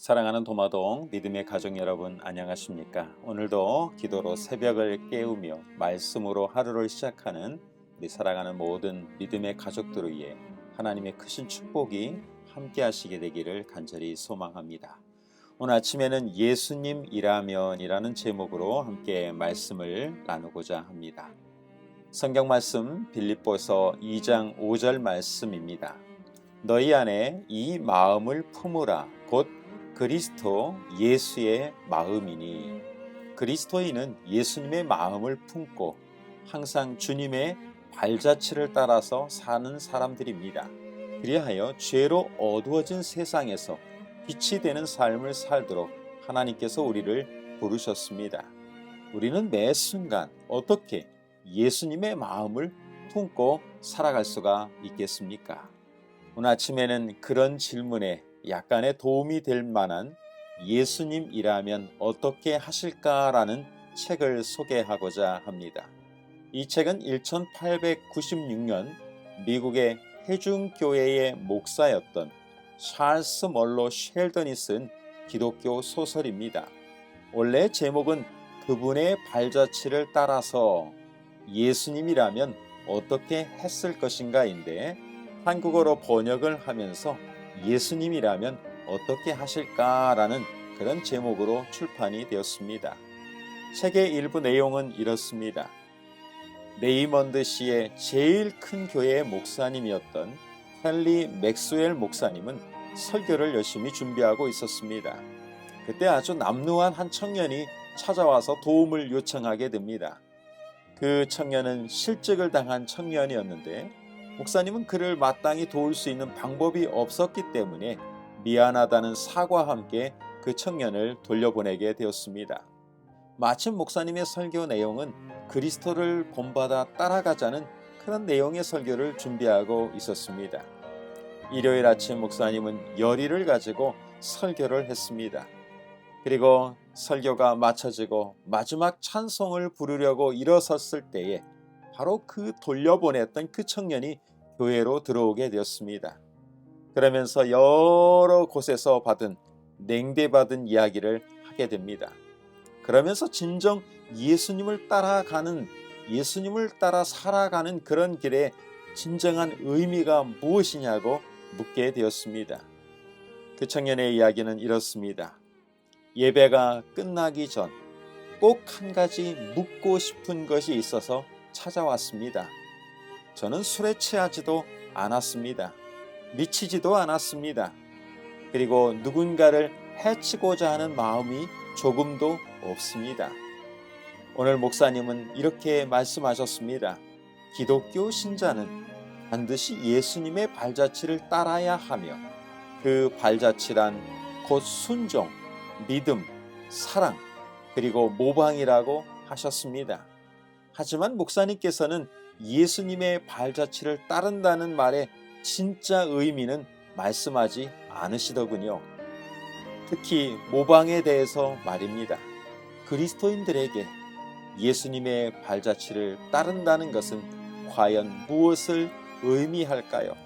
사랑하는 도마동 믿음의 가족 여러분 안녕하십니까? 오늘도 기도로 새벽을 깨우며 말씀으로 하루를 시작하는 우리 사랑하는 모든 믿음의 가족들을 위해 하나님의 크신 축복이 함께 하시게 되기를 간절히 소망합니다. 오늘 아침에는 예수님이라면이라는 제목으로 함께 말씀을 나누고자 합니다. 성경 말씀 빌립보서 2장 5절 말씀입니다. 너희 안에 이 마음을 품으라 곧 그리스도 예수의 마음이니. 그리스도인은 예수님의 마음을 품고 항상 주님의 발자취를 따라서 사는 사람들입니다. 그리하여 죄로 어두워진 세상에서 빛이 되는 삶을 살도록 하나님께서 우리를 부르셨습니다. 우리는 매 순간 어떻게 예수님의 마음을 품고 살아갈 수가 있겠습니까? 오늘 아침에는 그런 질문에 약간의 도움이 될 만한 예수님이라면 어떻게 하실까라는 책을 소개하고자 합니다. 이 책은 1896년 미국의 회중교회의 목사였던 찰스 멀로 쉘던이 쓴 기독교 소설입니다. 원래 제목은 그분의 발자취를 따라서 예수님이라면 어떻게 했을 것인가인데 한국어로 번역을 하면서 예수님이라면 어떻게 하실까라는 그런 제목으로 출판이 되었습니다. 책의 일부 내용은 이렇습니다. 레이먼드 시의 제일 큰 교회의 목사님이었던 헨리 맥스웰 목사님은 설교를 열심히 준비하고 있었습니다. 그때 아주 남루한 한 청년이 찾아와서 도움을 요청하게 됩니다. 그 청년은 실직을 당한 청년이었는데 목사님은 그를 마땅히 도울 수 있는 방법이 없었기 때문에 미안하다는 사과와 함께 그 청년을 돌려보내게 되었습니다. 마침 목사님의 설교 내용은 그리스도를 본받아 따라가자는 그런 내용의 설교를 준비하고 있었습니다. 일요일 아침 목사님은 열의를 가지고 설교를 했습니다. 그리고 설교가 마쳐지고 마지막 찬송을 부르려고 일어섰을 때에 바로 그 돌려보냈던 그 청년이 교회로 들어오게 되었습니다. 그러면서 여러 곳에서 받은 냉대받은 이야기를 하게 됩니다. 그러면서 진정 예수님을 따라가는, 예수님을 따라 살아가는 그런 길에 진정한 의미가 무엇이냐고 묻게 되었습니다. 그 청년의 이야기는 이렇습니다. 예배가 끝나기 전 꼭 한 가지 묻고 싶은 것이 있어서 찾아왔습니다. 저는 술에 취하지도 않았습니다. 미치지도 않았습니다. 그리고 누군가를 해치고자 하는 마음이 조금도 없습니다. 오늘 목사님은 이렇게 말씀하셨습니다. 기독교 신자는 반드시 예수님의 발자취를 따라야 하며 그 발자취란 곧 순종, 믿음, 사랑, 그리고 모방이라고 하셨습니다. 하지만 목사님께서는 예수님의 발자취를 따른다는 말의 진짜 의미는 말씀하지 않으시더군요. 특히 모방에 대해서 말입니다. 그리스도인들에게 예수님의 발자취를 따른다는 것은 과연 무엇을 의미할까요?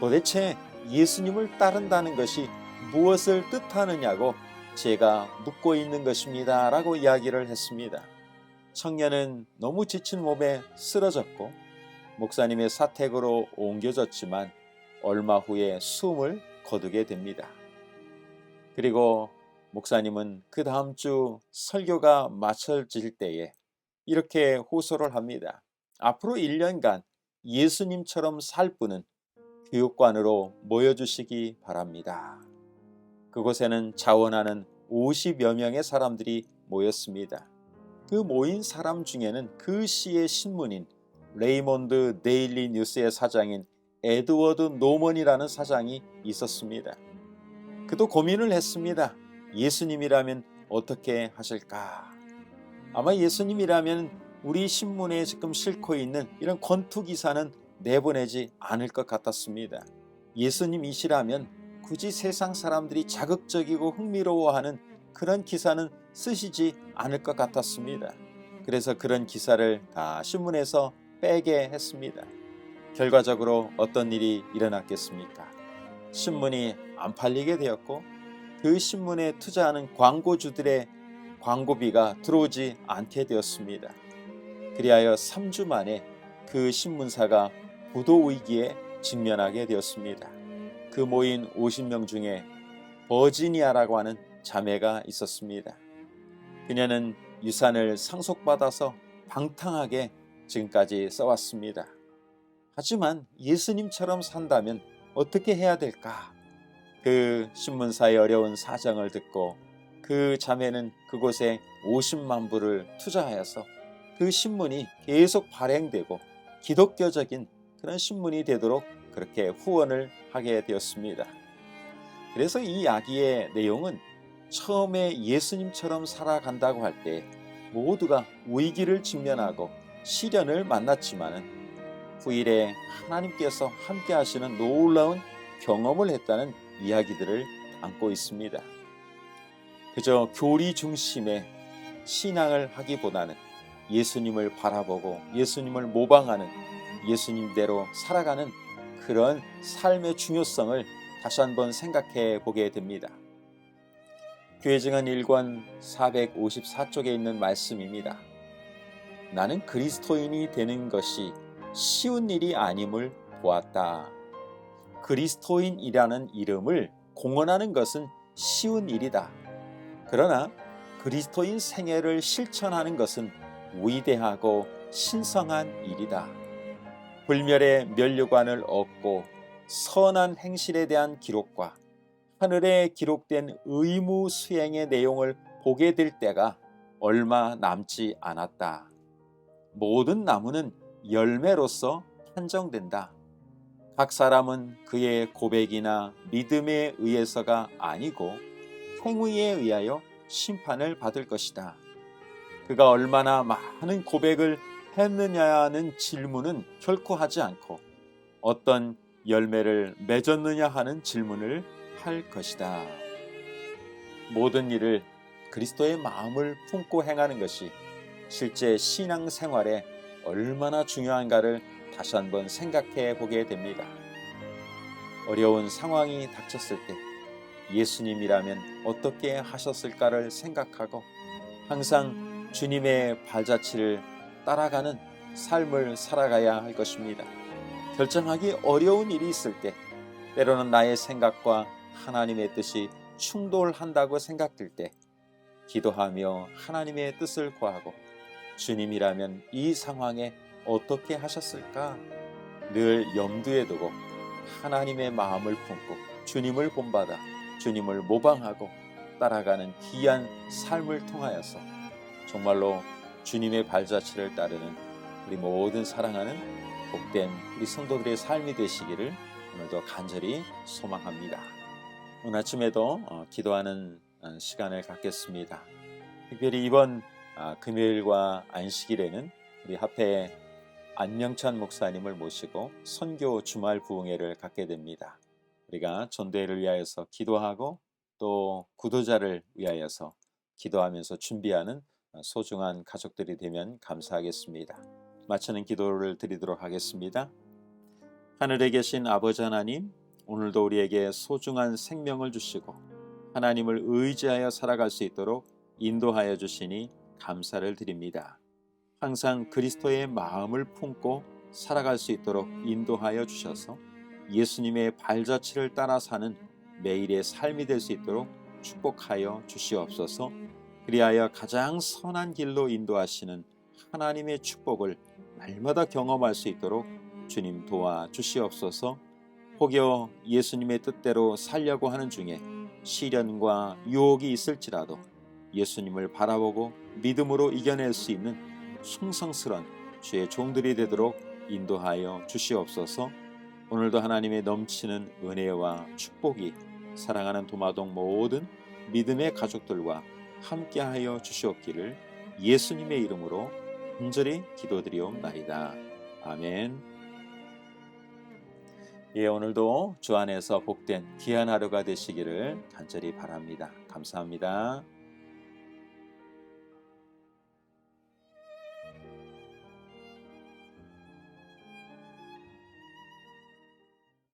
도대체 예수님을 따른다는 것이 무엇을 뜻하느냐고 제가 묻고 있는 것입니다. 라고 이야기를 했습니다. 청년은 너무 지친 몸에 쓰러졌고 목사님의 사택으로 옮겨졌지만 얼마 후에 숨을 거두게 됩니다. 그리고 목사님은 그 다음 주 설교가 마쳐질 때에 이렇게 호소를 합니다. 앞으로 1년간 예수님처럼 살 분은 교육관으로 모여주시기 바랍니다. 그곳에는 자원하는 50여 명의 사람들이 모였습니다. 그 모인 사람 중에는 그 시의 신문인 레이몬드 데일리 뉴스의 사장인 에드워드 노먼이라는 사장이 있었습니다. 그도 고민을 했습니다. 예수님이라면 어떻게 하실까? 아마 예수님이라면 우리 신문에 지금 싣고 있는 이런 권투 기사는 내보내지 않을 것 같았습니다. 예수님이시라면 굳이 세상 사람들이 자극적이고 흥미로워하는 그런 기사는 쓰시지 않을 것 같았습니다. 그래서 그런 기사를 다 신문에서 빼게 했습니다. 결과적으로 어떤 일이 일어났겠습니까? 신문이 안 팔리게 되었고 그 신문에 투자하는 광고주들의 광고비가 들어오지 않게 되었습니다. 그리하여 3주 만에 그 신문사가 부도 위기에 직면하게 되었습니다. 그 모인 50명 중에 버지니아라고 하는 자매가 있었습니다. 그녀는 유산을 상속받아서 방탕하게 지금까지 써왔습니다. 하지만 예수님처럼 산다면 어떻게 해야 될까? 그 신문사의 어려운 사정을 듣고 그 자매는 그곳에 50만 불을 투자하여서 그 신문이 계속 발행되고 기독교적인 그런 신문이 되도록 그렇게 후원을 하게 되었습니다. 그래서 이 이야기의 내용은 처음에 예수님처럼 살아간다고 할 때 모두가 위기를 직면하고 시련을 만났지만 후일에 하나님께서 함께 하시는 놀라운 경험을 했다는 이야기들을 담고 있습니다. 그저 교리 중심의 신앙을 하기보다는 예수님을 바라보고 예수님을 모방하는 예수님대로 살아가는 그런 삶의 중요성을 다시 한번 생각해 보게 됩니다. 교회증언 1권 454쪽에 있는 말씀입니다. 나는 그리스도인이 되는 것이 쉬운 일이 아님을 보았다. 그리스도인이라는 이름을 공언하는 것은 쉬운 일이다. 그러나 그리스도인 생애를 실천하는 것은 위대하고 신성한 일이다. 불멸의 면류관을 얻고 선한 행실에 대한 기록과 하늘에 기록된 의무 수행의 내용을 보게 될 때가 얼마 남지 않았다. 모든 나무는 열매로서 판정된다. 각 사람은 그의 고백이나 믿음에 의해서가 아니고 행위에 의하여 심판을 받을 것이다. 그가 얼마나 많은 고백을 했느냐는 질문은 결코 하지 않고 어떤 열매를 맺었느냐 하는 질문을 할 것이다. 모든 일을 그리스도의 마음을 품고 행하는 것이 실제 신앙생활에 얼마나 중요한가를 다시 한번 생각해 보게 됩니다. 어려운 상황이 닥쳤을 때 예수님이라면 어떻게 하셨을까를 생각하고 항상 주님의 발자취를 따라가는 삶을 살아가야 할 것입니다. 결정하기 어려운 일이 있을 때 때로는 나의 생각과 하나님의 뜻이 충돌한다고 생각될 때 기도하며 하나님의 뜻을 구하고 주님이라면 이 상황에 어떻게 하셨을까 늘 염두에 두고 하나님의 마음을 품고 주님을 본받아 주님을 모방하고 따라가는 귀한 삶을 통하여서 정말로 주님의 발자취를 따르는 우리 모든 사랑하는 복된 우리 성도들의 삶이 되시기를 오늘도 간절히 소망합니다. 오늘 아침에도 기도하는 시간을 갖겠습니다. 특별히 이번 금요일과 안식일에는 우리 합회 안명찬 목사님을 모시고 선교 주말 부흥회를 갖게 됩니다. 우리가 전도회를 위하여서 기도하고 또 구도자를 위하여서 기도하면서 준비하는 소중한 가족들이 되면 감사하겠습니다. 마치는 기도를 드리도록 하겠습니다. 하늘에 계신 아버지 하나님, 오늘도 우리에게 소중한 생명을 주시고 하나님을 의지하여 살아갈 수 있도록 인도하여 주시니 감사를 드립니다. 항상 그리스도의 마음을 품고 살아갈 수 있도록 인도하여 주셔서 예수님의 발자취를 따라 사는 매일의 삶이 될 수 있도록 축복하여 주시옵소서. 그리하여 가장 선한 길로 인도하시는 하나님의 축복을 날마다 경험할 수 있도록 주님 도와주시옵소서. 혹여 예수님의 뜻대로 살려고 하는 중에 시련과 유혹이 있을지라도 예수님을 바라보고 믿음으로 이겨낼 수 있는 충성스러운 주의 종들이 되도록 인도하여 주시옵소서. 오늘도 하나님의 넘치는 은혜와 축복이 사랑하는 도마동 모든 믿음의 가족들과 함께하여 주시옵기를 예수님의 이름으로 간절히 기도드리옵나이다. 아멘. 예, 오늘도 주 안에서 복된 귀한 하루가 되시기를 간절히 바랍니다. 감사합니다.